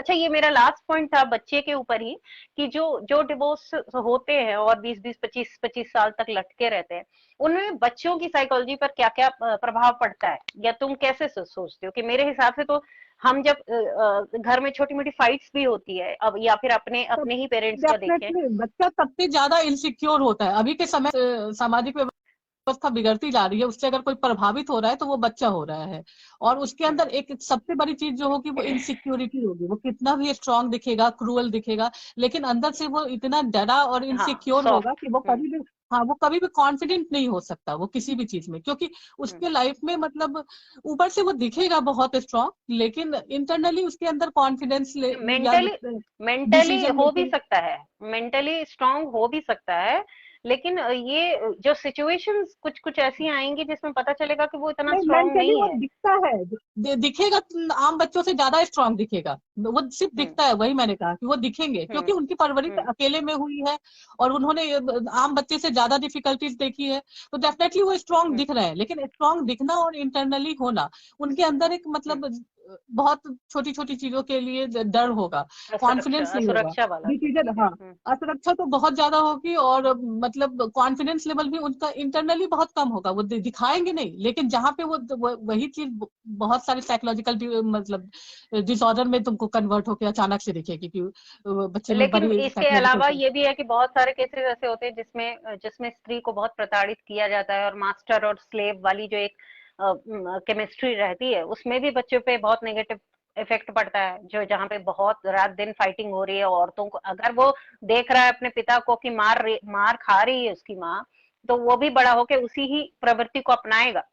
अच्छा, ये मेरा लास्ट पॉइंट था बच्चे के ऊपर ही, कि जो जो डिवोर्स होते हैं और 20-20, 25-25 साल तक लटके रहते हैं, उनमें बच्चों की साइकोलॉजी पर क्या क्या प्रभाव पड़ता है, या तुम कैसे सोचते हो? कि मेरे हिसाब से तो हम जब घर में छोटी मोटी फाइट्स भी होती है अब, या फिर अपने तब अपने ही पेरेंट्स का देखें। डेफिनेटली बच्चा सबसे ज्यादा इनसिक्योर होता है अभी के समय। सामाजिक व्यवस्था बिगड़ती जा रही है, उससे अगर कोई प्रभावित हो रहा है तो वो बच्चा हो रहा है। और उसके हम्म, अंदर एक सबसे बड़ी चीज जो होगी वो इनसिक्योरिटी होगी। वो कितना भी स्ट्रांग दिखेगा, क्रूअल दिखेगा, लेकिन अंदर से वो इतना डरा और हाँ, इनसिक्योर होगा सॉफ्ट। कि वो कभी भी, हाँ, वो कभी भी कॉन्फिडेंट नहीं हो सकता वो किसी भी चीज में, क्योंकि हम्म, उसके लाइफ में मतलब ऊपर से वो दिखेगा बहुत स्ट्रांग, लेकिन इंटरनली उसके अंदर कॉन्फिडेंस या मेंटली मेंटली डिसीजन हो भी मेकिंग। सकता है, मेंटली स्ट्रांग हो भी सकता है, लेकिन ये जो सिचुएशंस कुछ कुछ ऐसी आएंगी जिसमें पता चलेगा कि वो इतना नहीं, स्ट्रांग मेंटली नहीं वो है। दिखता है, दिखेगा तो आम बच्चों से ज्यादा स्ट्रांग दिखेगा। वो सिर्फ हम्म, दिखता है, वही मैंने कहा कि वो दिखेंगे हम्म, क्योंकि उनकी परवरिश हम्म, अकेले में हुई है और उन्होंने आम बच्चे से ज्यादा डिफिकल्टीज देखी है। तो डेफिनेटली वो स्ट्रांग हम्म, दिख रहे हैं, लेकिन स्ट्रांग दिखना और इंटरनली होना, उनके अंदर एक हम्म। मतलब बहुत छोटी छोटी चीजों के लिए डर होगा, असुरक्षा, कॉन्फिडेंस नहीं होगा, असुरक्षा वाला डिसीजन, चीज है। हाँ, असुरक्षा तो बहुत ज्यादा होगी। और मतलब कॉन्फिडेंस लेवल भी उनका इंटरनली बहुत कम होगा। वो दिखाएंगे नहीं, लेकिन जहाँ पे वही चीज बहुत सारी साइकोलॉजिकल मतलब डिसऑर्डर में तुमको कन्वर्ट होकर अचानक से दिखेगी कि बच्चे में लेकिन बड़ी इसके अलावा साइकोलॉजिकल। ये भी है कि बहुत सारे केसेस ऐसे होते हैं जिसमें जिसमें स्त्री को बहुत प्रताड़ित किया जाता है, और मास्टर और स्लेव वाली जो एक केमिस्ट्री रहती है, उसमें भी बच्चों पे बहुत नेगेटिव इफेक्ट पड़ता है, जो जहाँ पे बहुत रात दिन फाइटिंग हो रही है औरतों को, अगर वो देख रहा है अपने पिता को कि मार खा रही है उसकी माँ, तो वो भी बड़ा होके उसी ही प्रवृत्ति को अपनाएगा,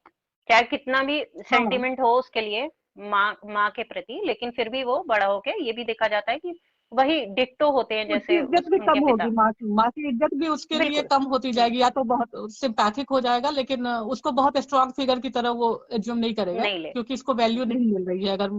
चाहे कितना भी हाँ, सेंटिमेंट हो उसके लिए माँ माँ के प्रति, लेकिन फिर भी वो बड़ा होके ये भी देखा जाता है कि वही डिट्टो होते हैं उसकी जैसे इज्जत भी उनके कम होगी, पिता। माँ की इज्जत भी उसके लिए बिल्कुल। कम होती हम्म, जाएगी, या तो बहुत सिंपैथिक हो जाएगा, लेकिन उसको बहुत स्ट्रांग फिगर की तरह वो एज्यूम नहीं करेगा, नहीं ले। क्योंकि इसको वैल्यू नहीं मिल रही है। अगर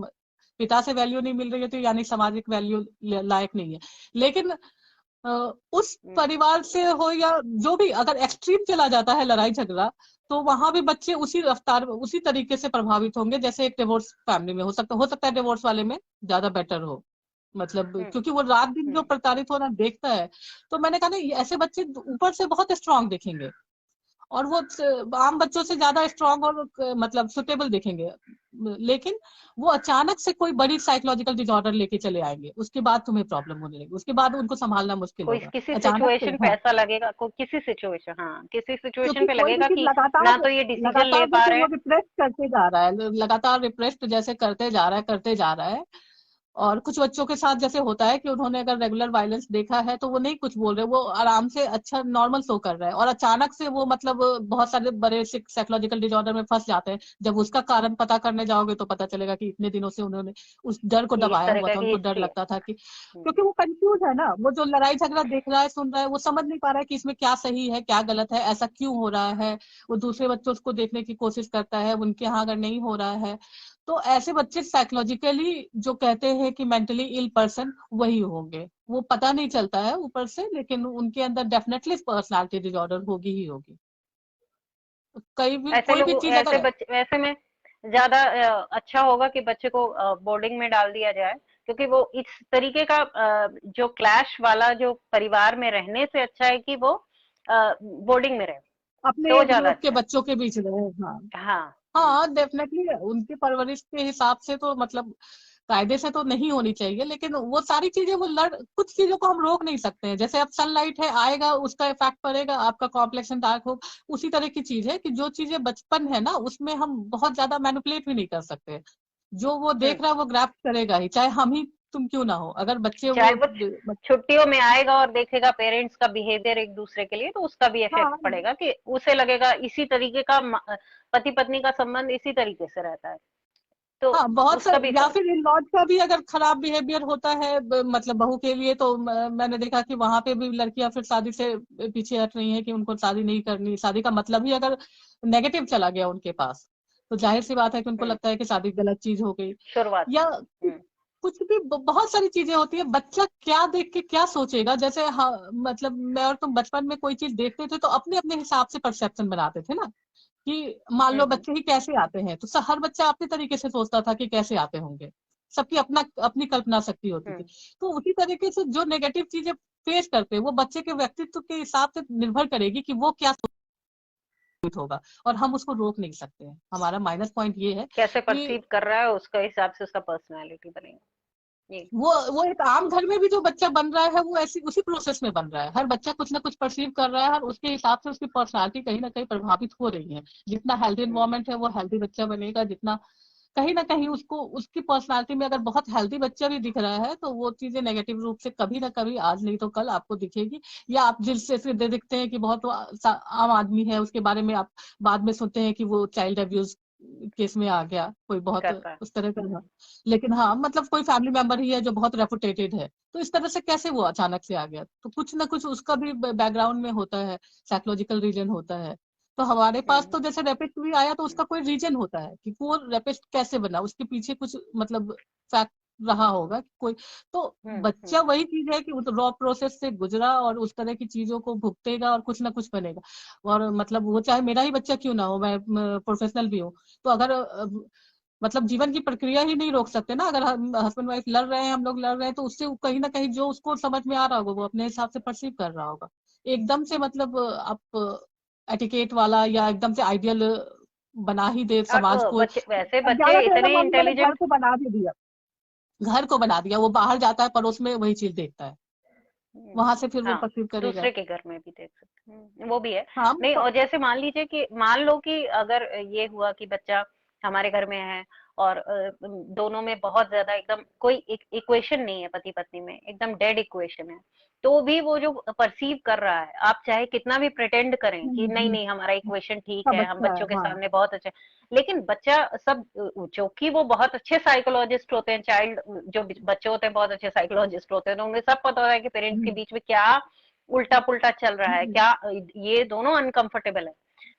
पिता से वैल्यू नहीं मिल रही है तो यानी सामाजिक वैल्यू लायक नहीं है। लेकिन उस हम्म, परिवार से हो या जो भी, अगर एक्सट्रीम चला जाता है लड़ाई झगड़ा, तो वहां भी बच्चे उसी रफ्तार उसी तरीके से प्रभावित होंगे जैसे एक डिवोर्स फैमिली में हो सकता है डिवोर्स वाले में ज्यादा बेटर हो, मतलब हम्म, क्योंकि वो रात दिन जो हम्म। प्रताड़ित होना देखता है। तो मैंने कहा ना, ये ऐसे बच्चे ऊपर से बहुत स्ट्रांग दिखेंगे और वो आम बच्चों से ज्यादा स्ट्रांग और मतलब सुटेबल दिखेंगे, लेकिन वो अचानक से कोई बड़ी साइकोलॉजिकल डिसऑर्डर लेके चले आएंगे, उसके बाद तुम्हें प्रॉब्लम होने लगेगी, उसके बाद उनको संभालना मुश्किल कोई होगा किसी अचानक से। सिचुएशन पे हाँ, ऐसा लगेगा, को किसी सिचुएशन, हाँ, किसी सिचुएशन क्योंकि पे कोई भी लगेगा चीज कि ना लगातार तो ये डिसीजन ले लगातार पा जैसे रहे वो हैं। रिप्रेस करते जा रहा है, लगातार रिप्रेस्ड जैसे करते जा रहा है करते जा रहा है। और कुछ बच्चों के साथ जैसे होता है कि उन्होंने अगर रेगुलर वायलेंस देखा है तो वो नहीं कुछ बोल रहे, वो आराम से अच्छा नॉर्मल शो कर रहा है, और अचानक से वो मतलब बहुत सारे बड़े साइकोलॉजिकल डिसऑर्डर में फंस जाते हैं। जब उसका कारण पता करने जाओगे तो पता चलेगा कि इतने दिनों से उन्होंने उस डर को ये इस दबाया तरह हुआ का था, की उनको डर हिस्ट्री है। लगता था कि, हम्म, क्योंकि वो कंफ्यूज है ना, वो जो लड़ाई झगड़ा देख रहा है सुन रहा है वो समझ नहीं पा रहा है कि इसमें क्या सही है क्या गलत है, ऐसा क्यों हो रहा है। वो दूसरे बच्चों को देखने की कोशिश करता है, उनके यहाँ अगर नहीं हो रहा है, तो ऐसे बच्चे साइकोलॉजिकली जो कहते हैं कि मेंटली इल पर्सन वही होंगे। वो पता नहीं चलता है ऊपर से, लेकिन उनके अंदर डेफिनेटली पर्सनालिटी डिसऑर्डर होगी ही होगी। कहीं भी ऐसे कोई भी लोग, चीज ऐसे अगर, बच्चे, ऐसे में ज्यादा अच्छा होगा कि बच्चे को बोर्डिंग में डाल दिया जाए, क्योंकि वो इस तरीके का जो क्लैश वाला जो परिवार में रहने से अच्छा है कि वो बोर्डिंग में रहे, अपने तो एज ज्यादा ग्रुप के अच्छा है। बच्चों के बीच रहे, हाँ। हाँ। हाँ, डेफिनेटली उनकी परवरिश के हिसाब से तो मतलब कायदे से तो नहीं होनी चाहिए, लेकिन वो सारी चीजें वो कुछ चीजों को हम रोक नहीं सकते हैं। जैसे अब सनलाइट है, आएगा उसका इफेक्ट पड़ेगा, आपका कॉम्प्लेक्शन डार्क हो, उसी तरह की चीज है कि जो चीजें बचपन है ना उसमें हम बहुत ज्यादा मैनिपुलेट भी नहीं कर सकते। जो वो हम्म। देख रहा है वो ग्रैप्ट करेगा ही, चाहे हम ही तुम क्यों ना हो, अगर बच्चे चाहे वो वो छुट्टियों में आएगा और देखेगा पेरेंट्स का बिहेवियर एक दूसरे के लिए, तो उसका भी इफेक्ट हाँ, पड़ेगा, कि उसे लगेगा इसी तरीके का पति पत्नी का संबंध इसी तरीके से रहता है, तो हाँ, बहुत उसका सारे, भी या फर्क। फिर इन लॉज का भी अगर खराब बिहेवियर होता है मतलब बहू के लिए, तो मैंने देखा कि वहां पे भी लड़कियां फिर शादी से पीछे हट रही हैं कि उनको शादी नहीं करनी, शादी का मतलब ही अगर नेगेटिव चला गया उनके पास, तो जाहिर सी बात है कि उनको हम्म। लगता है कि शादी गलत चीज हो गई। शुरुआत या से। हम्म। कुछ भी बहुत सारी चीजें होती है, बच्चा क्या देख के क्या सोचेगा। जैसे हाँ, मतलब मैं और तुम बचपन में कोई चीज देखते थे तो अपने अपने हिसाब से परसेप्शन बनाते थे ना, कि मान लो हम्म। बच्चे ही कैसे आते हैं तो हर बच्चा अपने तरीके से सोचता था कि कैसे आते होंगे। सबकी अपना अपनी कल्पना शक्ति होती थी। तो उसी तरीके से जो नेगेटिव चीजें फेस करते हैं वो बच्चे के व्यक्तित्व के हिसाब से निर्भर करेगी कि वो क्या होगा, और हम उसको रोक नहीं सकते हैं। हमारा माइनस पॉइंट ये है कैसे कि परसीव कर रहा है उसके हिसाब से उसका पर्सनालिटी बनेगा। ये वो एक आम घर में भी जो बच्चा बन रहा है वो ऐसी उसी प्रोसेस में बन रहा है। हर बच्चा कुछ ना कुछ परसीव कर रहा है और उसके हिसाब से उसकी पर्सनालिटी कहीं ना कहीं प्रभावित हो रही है। जितना हेल्दी इन्वायरमेंट है वो हेल्दी बच्चा बनेगा, जितना कहीं ना कहीं उसको उसकी पर्सनालिटी में अगर बहुत हेल्दी बच्चा भी दिख रहा है तो वो चीजें नेगेटिव रूप से कभी ना कभी, आज नहीं तो कल आपको दिखेगी। या आप जिससे देखते हैं कि बहुत आम आदमी है, उसके बारे में आप बाद में सुनते हैं कि वो चाइल्ड अब्यूज केस में आ गया, कोई बहुत करता है। उस तरह का। लेकिन हाँ, मतलब कोई फैमिली मेंबर ही है जो बहुत रेपुटेटेड है, तो इस तरह से कैसे वो अचानक से आ गया? तो कुछ ना कुछ उसका भी बैकग्राउंड में होता है, साइकोलॉजिकल रीजन होता है। तो हमारे पास तो जैसे रेपिस्ट भी आया तो उसका कोई रीजन होता है कि वो रेपिस्ट कैसे बना, उसके पीछे कुछ मतलब फैक्ट रहा होगा कोई। तो बच्चा वही चीज है कि वो तो रॉ प्रोसेस से गुजरा और उस तरह की चीजों को भुगतेगा और कुछ ना कुछ बनेगा। और मतलब वो चाहे मेरा ही बच्चा क्यों ना हो, मैं प्रोफेशनल भी हूँ, तो अगर मतलब जीवन की प्रक्रिया ही नहीं रोक सकते ना। अगर हस्बैंड वाइफ लड़ रहे हैं, हम लोग लड़ रहे हैं, तो उससे कहीं ना कहीं जो उसको समझ में आ रहा होगा वो अपने हिसाब से परसीव कर रहा होगा। एकदम से मतलब आप एटिकेट वाला या एकदम से आइडियल बना ही दे समाज और को। बच्चे, वैसे बच्चे ज्यादातर अगर इतने मान लो मैंने घर इंटेलिजेंट। को बना भी दिया, घर को बना दिया, वो बाहर जाता है पड़ोस में वही चीज देखता है, वहां से फिर वो हाँ, परसीव करेगा। दूसरे के घर में भी देख सकते हैं, वो भी है। हाँ नहीं, तो और जैसे मान लीजिए कि मान लो कि अगर ये हुआ कि बच्चा हमारे घर में है और दोनों में बहुत ज्यादा एकदम कोई इक्वेशन नहीं है, पति पत्नी में एकदम डेड इक्वेशन है, तो भी वो जो परसीव कर रहा है, आप चाहे कितना भी प्रिटेंड करें कि नहीं हम्म, नहीं हमारा इक्वेशन ठीक सब है, हम अच्छा है, बच्चों के हाँ। सामने बहुत अच्छे, लेकिन बच्चा सब जो कि वो बहुत अच्छे साइकोलॉजिस्ट होते हैं, चाइल्ड जो बच्चे होते हैं बहुत अच्छे साइकोलॉजिस्ट होते हैं, तो उन्हें सब पता होता है कि पेरेंट्स के हम्म, बीच में क्या उल्टा पुल्टा चल रहा है, हम्म, क्या ये दोनों अनकंफर्टेबल है,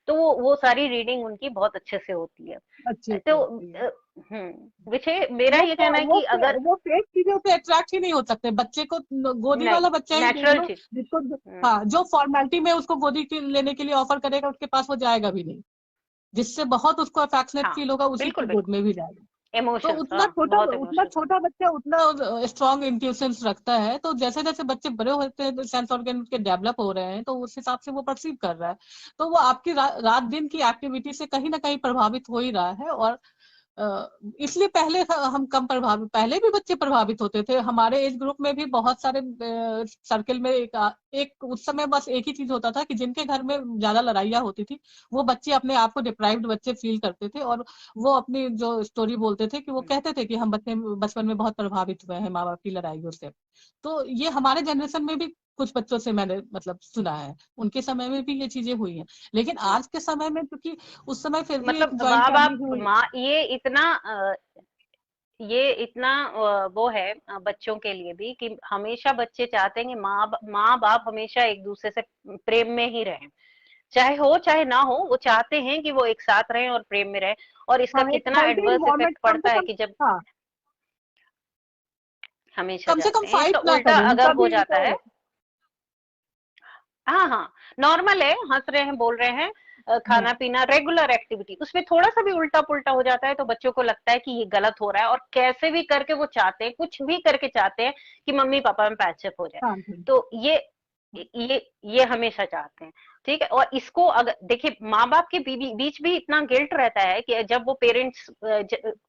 तो वो सारी रीडिंग उनकी बहुत अच्छे से होती है। अच्छे से तो होती है। विषय मेरा वो ये कहना है वो कि अगर वो फेक चीजों पे अट्रैक्ट ही नहीं हो सकते। बच्चे को गोदी नहीं, वाला बच्चा ही देख नेचुरल लो, चीज। जिसको हम्म, हाँ, जो फॉर्मेलिटी में उसको गोदी के लेने के लिए ऑफर करेगा उसके पास वो जाएगा भी नहीं। जिससे बहुत उसको अफेक्शनेट हाँ, फील होगा उसी बिल्कुल की गोद बिल्कुल, में भी जाएगा। तो इमोशंस, हाँ, बहुत उतना इमोशंस। छोटा बच्चा उतना स्ट्रॉन्ग इंट्यूशंस रखता है। तो जैसे जैसे बच्चे बड़े होते हैं, सेंस ऑर्गन के डेवलप हो रहे हैं, तो उस हिसाब से वो परसीव कर रहा है। तो वो आपकी रात दिन की एक्टिविटी से कहीं ना कहीं प्रभावित हो ही रहा है। और इसलिए पहले हम कम प्रभावित, पहले भी बच्चे प्रभावित होते थे। हमारे एज ग्रुप में भी बहुत सारे सर्किल में एक उस समय बस एक ही चीज होता था कि जिनके घर में ज्यादा लड़ाइयाँ होती थी वो बच्चे अपने आप को डिप्राइव्ड बच्चे फील करते थे, और वो अपनी जो स्टोरी बोलते थे कि वो कहते थे कि हम बच्चे बचपन में बहुत प्रभावित हुए हैं माँ बाप की लड़ाइयों से। तो ये हमारे जनरेशन में भी कुछ बच्चों से मैंने मतलब सुना है, उनके समय में भी ये चीजें हुई हैं। लेकिन आज के समय में, क्योंकि उस समय फिर भी एक मतलब ज्वाइंट माँ फैमिली बाप हुई। माँ ये इतना वो है बच्चों के लिए भी कि हमेशा बच्चे चाहते हैं कि माँ बाप हमेशा एक दूसरे से प्रेम में ही रहें, चाहे हो चाहे ना हो, वो चाहते हैं कि वो एक साथ रहें और प्रेम में रहें। और इसका हाँ, एक कितना हेल्दी एडवर्स इन्वायरमेंट इफेक्ट कम पड़ता से है कम। कि जब हाँ, हमेशा कम से कम चाहते हैं, फाइट इसका ना उल्टा करें अगर उनका हो भी जाता तो। है। हाँ हाँ, नॉर्मल है, हंस रहे हैं, बोल रहे हैं, हाँ, खाना पीना रेगुलर एक्टिविटी, उसमें थोड़ा सा भी उल्टा पुल्टा हो जाता है तो बच्चों को लगता है कि ये गलत हो रहा है, और कैसे भी करके वो चाहते हैं, कुछ भी करके चाहते हैं कि मम्मी पापा में पैचअप हो जाए। शांत है। तो ये हमेशा चाहते हैं। ठीक है, और इसको अगर देखिए, माँ बाप के बीच भी इतना गिल्ट रहता है कि जब वो पेरेंट्स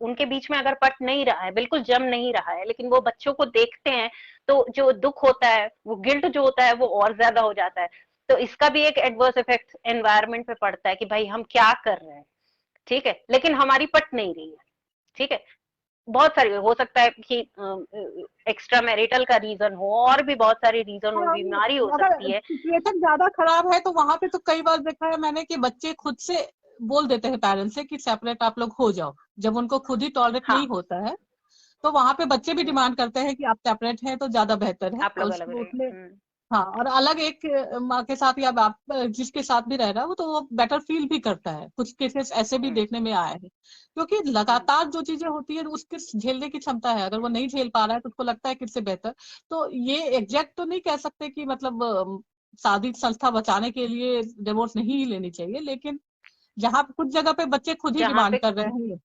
उनके बीच में अगर पट नहीं रहा है, बिल्कुल जम नहीं रहा है, लेकिन वो बच्चों को देखते हैं, तो जो दुख होता है, वो गिल्ट जो होता है वो और ज्यादा हो जाता है। तो इसका भी एक एडवर्स इफेक्ट एनवायरनमेंट पे पड़ता है कि भाई हम क्या कर रहे हैं, ठीक है, लेकिन हमारी पट नहीं रही है। ठीक है, बहुत सारी हो सकता है कि एक्स्ट्रा मैरिटल का रीजन हो, और भी बहुत सारे रीजन हो, और बीमारी हो अगर सकती है। सिचुएशन ज्यादा खराब है तो वहां पे तो कई बार देखा है मैंने कि बच्चे खुद से बोल देते हैं पेरेंट्स से कि सेपरेट आप लोग हो जाओ। जब उनको खुद ही टॉलरेट हाँ, नहीं होता है तो वहां पे बच्चे भी डिमांड करते हैं कि आप सेपरेट हैं तो ज्यादा बेहतर है। आप और लोग अलग उसको रहे। उसमें हाँ, और अलग एक माँ के साथ या बाप जिसके साथ भी रह रहा है वो, तो वो बेटर फील भी करता है। कुछ केसेस ऐसे भी हम्म, देखने में आए हैं, क्योंकि हम्म, लगातार जो चीजें होती है उसके झेलने की क्षमता है। अगर वो नहीं झेल पा रहा है तो उसको लगता है कि इससे बेहतर। तो ये एग्जैक्ट तो नहीं कह सकते कि मतलब शादी संस्था बचाने के लिए डिवोर्स नहीं लेनी चाहिए, लेकिन जहाँ कुछ जगह पे बच्चे खुद ही जहाँ डिमांड पे कर रहे हैं।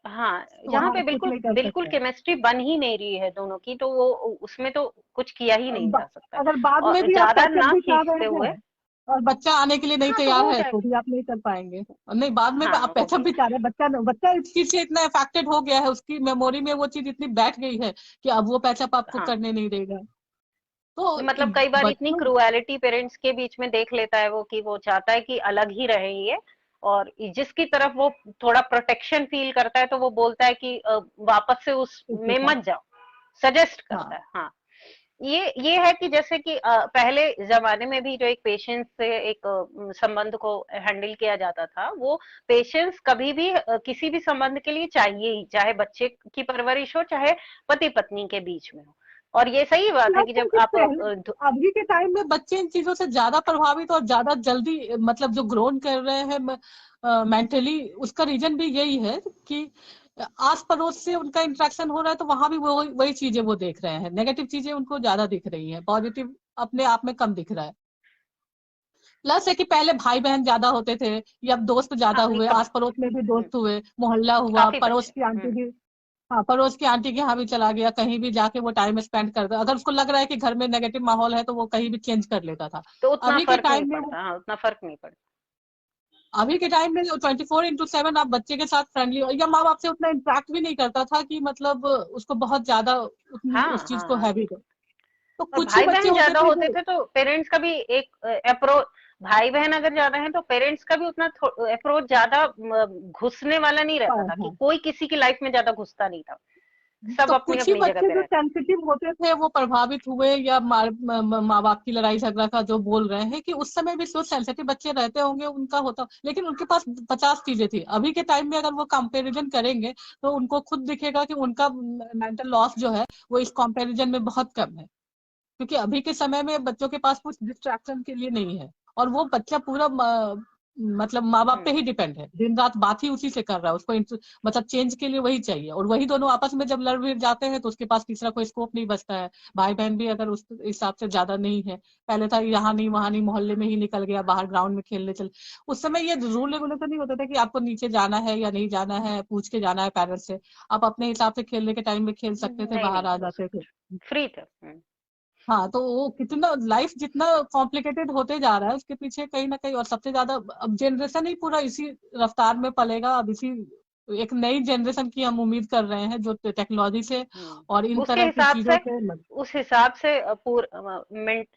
हाँ, तो जहाँ वहां पे आप कुछ बिल्कुल नहीं कर बिल्कुल सकते हैं। केमिस्ट्री बन ही नहीं रही है दोनों की, तो वो उसमें तो कुछ किया ही नहीं जा सकता है। अगर बाद में और भी आप ज्यादा पैचअप ना भी कर खींचते रहे हुए, हैं और बच्चा आने के लिए नहीं हाँ तो तैयार हो है तो जाएगा। भी आप नहीं कर पाएंगे। और नहीं, बाद में भी हाँ आप पैचअप होगी। भी चाह रहे हैं, बच्चा बच्चा इस चीज से इतना अफेक्टेड हो गया है, उसकी मेमोरी में वो चीज इतनी बैठ गई है कि अब वो पैचअप आपको हाँ, करने नहीं देगा। तो मतलब कई बार इतनी बच्चों, क्रुएलिटी पेरेंट्स के बीच में देख लेता है वो, कि वो चाहता है कि अलग ही रहे ये, और जिसकी तरफ वो थोड़ा प्रोटेक्शन फील करता है तो वो बोलता है कि वापस से उस इसके में साथ, मत जाओ, सजेस्ट करता हाँ, है। हाँ, ये है कि जैसे कि पहले जमाने में भी जो एक पेशेंस से एक संबंध को हैंडल किया जाता था, वो पेशेंस कभी भी किसी भी संबंध के लिए चाहिए ही, चाहे बच्चे की परवरिश हो, चाहे पति पत्नी के बीच में हो। और ये सही बात है प्लस कि है जब कि आप पहले, अभी के टाइम में बच्चे इन चीजों से ज्यादा प्रभावित और ज्यादा जल्दी मतलब जो ग्रोन कर रहे हैं मेंटली, उसका रीजन भी यही है कि आस पड़ोस से उनका इंटरेक्शन हो रहा है, तो वहां भी वो वही चीजें वो देख रहे हैं, नेगेटिव चीजें उनको ज्यादा दिख रही है, पॉजिटिव अपने आप में कम दिख रहा है। प्लस है कि पहले भाई बहन ज्यादा होते थे, या दोस्त ज्यादा हाँ हुए, बिल्कुल। आस पड़ोस में भी दोस्त हुए, मोहल्ला हुआ, काफी पड़ोस बच्चे। की आंटी भी, हाँ, पड़ोस की आंटी के यहाँ भी चला गया, कहीं भी जाके वो टाइम स्पेंड कर दे, अगर उसको लग रहा है कि घर में नेगेटिव माहौल है तो वो कहीं भी चेंज कर लेता था। तो उतना अभी के फर्क नहीं टाइम में वो, पड़ता, हाँ उतना फर्क नहीं पड़ता। अभी के टाइम में 24x7 आप बच्चे के साथ फ्रेंडली, या माँ बाप से उतना इंटरेक्ट भी नहीं करता था कि मतलब उसको बहुत ज्यादा उतनी हाँ उस चीज हाँ को हाँ। हैबिट है। तो और कुछ ही भाई बच्चे बहन होते ज्यादा थे होते जो, थे तो पेरेंट्स का भी एक अप्रोच, भाई बहन अगर ज्यादा है तो पेरेंट्स का भी उतना अप्रोच ज्यादा घुसने वाला नहीं रहता हाँ था, कि हाँ, कोई किसी की लाइफ में ज्यादा घुसता नहीं था, सब तो अपनी कुछ ही अपनी जगह बच्चे पे जो रहते। सेंसिटिव होते थे वो प्रभावित हुए, या माँ बाप की लड़ाई झगड़ा का जो बोल रहे हैं कि उस समय भी जो सेंसिटिव बच्चे रहते होंगे उनका होता, लेकिन उनके पास 50 चीजें थी। अभी के टाइम में अगर वो कंपैरिजन करेंगे तो उनको खुद दिखेगा कि उनका मेंटल लॉस जो है वो इस कंपैरिजन में बहुत कम है, क्योंकि अभी के समय में बच्चों के पास कुछ डिस्ट्रैक्शन के लिए नहीं है, और वो बच्चा पूरा मतलब माँ बाप पे ही हम्म। डिपेंड है, दिन रात बात ही उसी से कर रहा है, उसको मतलब चेंज के लिए वही चाहिए, और वही दोनों आपस में जब लड़ भिड़ जाते हैं तो उसके पास तीसरा कोई स्कोप नहीं बचता है। भाई बहन भी अगर उस हिसाब से ज्यादा नहीं है, पहले था यहाँ नहीं वहां नहीं, मोहल्ले में ही निकल गया, बाहर ग्राउंड में खेलने चल, उस समय ये रूल रेगुलेशन नहीं होता था कि आपको नीचे जाना है या नहीं जाना है, पूछ के जाना है पेरेंट्स से, आप अपने हिसाब से खेलने के टाइम में खेल सकते थे, नहीं बाहर नहीं, आ हो जाते थे। सकता, फ्री थे। हाँ, तो वो कितना लाइफ जितना कॉम्प्लिकेटेड होते जा रहा है उसके पीछे कहीं ना कहीं, और सबसे ज्यादा अब जनरेशन ही पूरा इसी रफ्तार में पलेगा, अब इसी एक नई जनरेशन की हम उम्मीद कर रहे हैं जो टेक्नोलॉजी से और इन उसके तरह की हिसाब चीजों से, से उस हिसाब से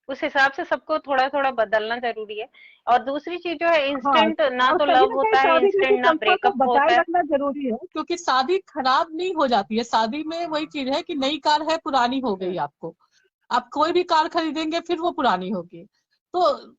उस हिसाब से सबको थोड़ा थोड़ा बदलना जरूरी है। और दूसरी चीज जो है, हाँ, इंस्टेंट ना और तो कहीं लव ना कहीं होता है, शादी जैसे इंस्टेंट ना संस्था को ब्रेकअप बचाए होता है। रखना जरूरी है, क्योंकि शादी खराब नहीं हो जाती है, शादी में वही चीज है कि नई कार है पुरानी हो गई, हम्म। आपको आप कोई भी कार खरीदेंगे फिर वो पुरानी होगी। तो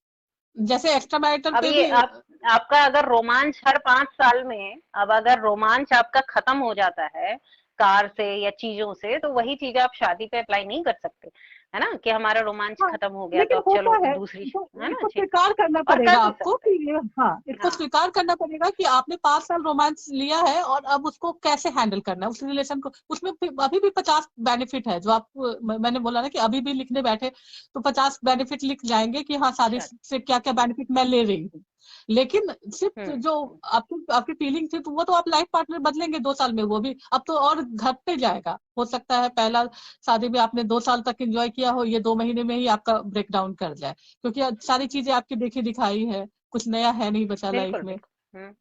जैसे एक्स्ट्रा मैरिटल अब पे ये भी, आपका अगर रोमांच हर 5 साल में, अब अगर रोमांच आपका खत्म हो जाता है कार से या चीजों से, तो वही चीज आप शादी पे अप्लाई नहीं कर सकते, है ना, कि हमारा रोमांच हाँ, खत्म हो गया तो लेकिन अब होता चलो है, दूसरी, तो है ना इसको चीज। स्वीकार करना और पड़ेगा कर भी आपको सकते कि हैं। ये, हाँ, इसको हाँ स्वीकार करना पड़ेगा कि आपने 5 साल रोमांस लिया है और अब उसको कैसे हैंडल करना है, उस रिलेशन को, उसमें अभी भी 50 बेनिफिट है जो आप, मैंने बोला ना कि अभी भी लिखने बैठे तो 50 बेनिफिट लिख जाएंगे कि हाँ शादी चल। से क्या क्या बेनिफिट मैं ले रही हूँ। लेकिन सिर्फ जो हम्म। आपकी आपकी फीलिंग थी तो वो तो आप लाइफ पार्टनर बदलेंगे 2 साल में, वो भी अब तो और घटते जाएगा, हो सकता है पहला शादी में आपने 2 साल तक एंजॉय किया हो, ये 2 महीने में ही आपका ब्रेक डाउन कर जाए, क्योंकि अब सारी चीजें आपकी देखी दिखाई है, कुछ नया है नहीं बचा लाइफ बिल्कुल में। बिल्कुल।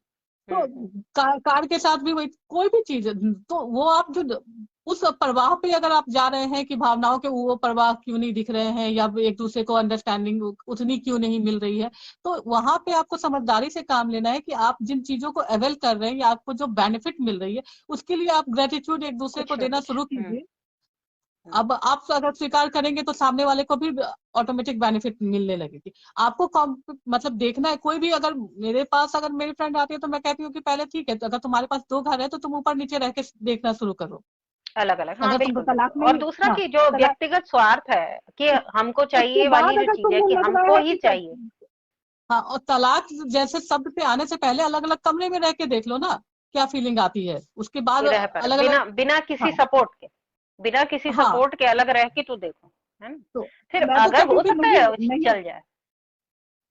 तो हम्म। कार के साथ भी वही, कोई भी चीज है, तो वो आप जो उस प्रवाह पे अगर आप जा रहे हैं कि भावनाओं के वो प्रवाह क्यों नहीं दिख रहे हैं, या एक दूसरे को अंडरस्टैंडिंग उतनी क्यों नहीं मिल रही है, तो वहां पे आपको समझदारी से काम लेना है कि आप जिन चीजों को अवेल कर रहे हैं या आपको जो बेनिफिट मिल रही है उसके लिए आप ग्रेटिट्यूड एक दूसरे को कुछ ना देना कुछ। शुरू कीजिए। हम्म। अब आप अगर स्वीकार करेंगे तो सामने वाले को भी ऑटोमेटिक बेनिफिट मिलने लगेगी। आपको मतलब देखना है, कोई भी अगर मेरे पास अगर मेरी फ्रेंड आती है तो मैं कहती हूँ कि पहले ठीक है, तो अगर तुम्हारे पास 2 घर है तो तुम ऊपर नीचे रह के देखना शुरू करो। अलग अलग, हाँ अगर तुम बिल्कुल तलाक बिल्कुल। में और ही, दूसरा हाँ, कि जो तलाक, व्यक्तिगत स्वार्थ है, कि हमको उसके चाहिए वाली बाद जो अगर चीज है तुम्हें कि लग रहा हमको है ही कि चाहिए। हाँ, और तलाक जैसे शब्द पे आने से पहले अलग अलग कमरे में रह के देख लो ना, क्या फीलिंग आती है, उसके बाद कि रह पर अलग अलग। बिना बिना किसी हाँ सपोर्ट के, बिना किसी हाँ, सपोर्ट के अलग रह के तो देखो, है ना, तो फिर मैं तो अगर कहती हो हूँ कि सकता नहीं है नहीं, चल जाए।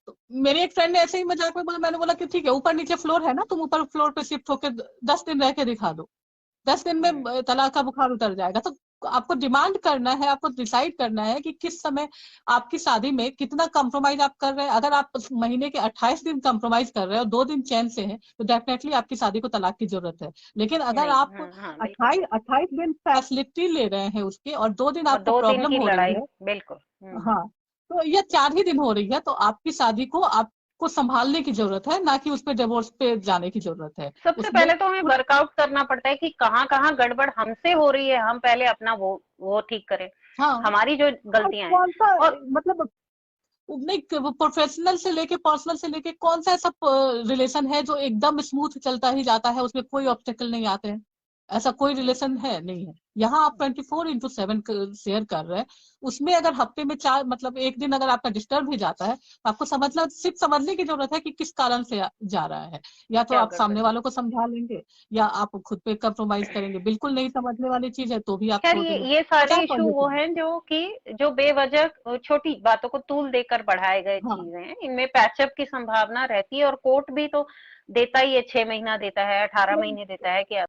तो मेरे एक फ्रेंड ने ऐसे ही मजाक में बोला, मैंने बोला कि ठीक है ऊपर नीचे फ्लोर है ना, तुम ऊपर फ्लोर पे शिफ्ट होके 10 दिन रह के दिखा दो, 10 दिन में तलाक का बुखार उतर जाएगा। तो आपको डिमांड करना है, आपको डिसाइड करना है कि किस समय आपकी शादी में कितना कंप्रोमाइज आप कर रहे हैं। अगर आप महीने के 28 दिन कंप्रोमाइज कर रहे हैं और 2 दिन चैन से हैं, तो डेफिनेटली आपकी शादी को तलाक की जरूरत है। लेकिन अगर नहीं, आप हाँ हाँ बिल्कुल। 28 दिन फैसिलिटी ले रहे हैं उसके, और 2 दिन और आपको 2 दिन प्रॉब्लम की हो रही लड़ाई, है, बिल्कुल। हाँ, तो ये 4 ही दिन हो रही है, तो आपकी शादी को आपको संभालने की जरूरत है, ना कि उसपे डिवोर्स पे जाने की जरूरत है। सबसे उसमें पहले तो हमें कुछ, वर्कआउट करना पड़ता है कि कहाँ कहाँ गड़बड़ हमसे हो रही है, हम पहले अपना वो ठीक करें, हाँ, हमारी जो और गलतियां हैं। कौन सा, और मतलब नहीं, प्रोफेशनल से लेके पर्सनल से लेके कौन सा ऐसा रिलेशन है जो एकदम स्मूथ चलता ही जाता है, उसमें कोई ऑब्स्टेकल नहीं आते हैं? ऐसा कोई रिलेशन है? नहीं है। यहाँ आप 24/7 शेयर कर रहे हैं, उसमें अगर हफ्ते में 4, मतलब एक दिन अगर आपका डिस्टर्ब भी जाता है, तो आपको समझना, सिर्फ समझने की जरूरत है कि किस कारण से जा रहा है। या तो क्या आप गड़बड़ सामने है। वालों को समझा लेंगे, या आप खुद पे कंप्रोमाइज करेंगे। बिल्कुल नहीं समझने वाली चीज है तो भी आप खैर छोड़ देंगे। ये सारे पचास इशू वो पॉजिटिव हैं जो कि जो बेवजह छोटी बातों को तूल देकर बढ़ाए गए हाँ, चीजें हैं, इनमें पैचअप की संभावना रहती है। और कोर्ट भी तो देता ही है, 6 महीना देता है, 18 महीने देता है कि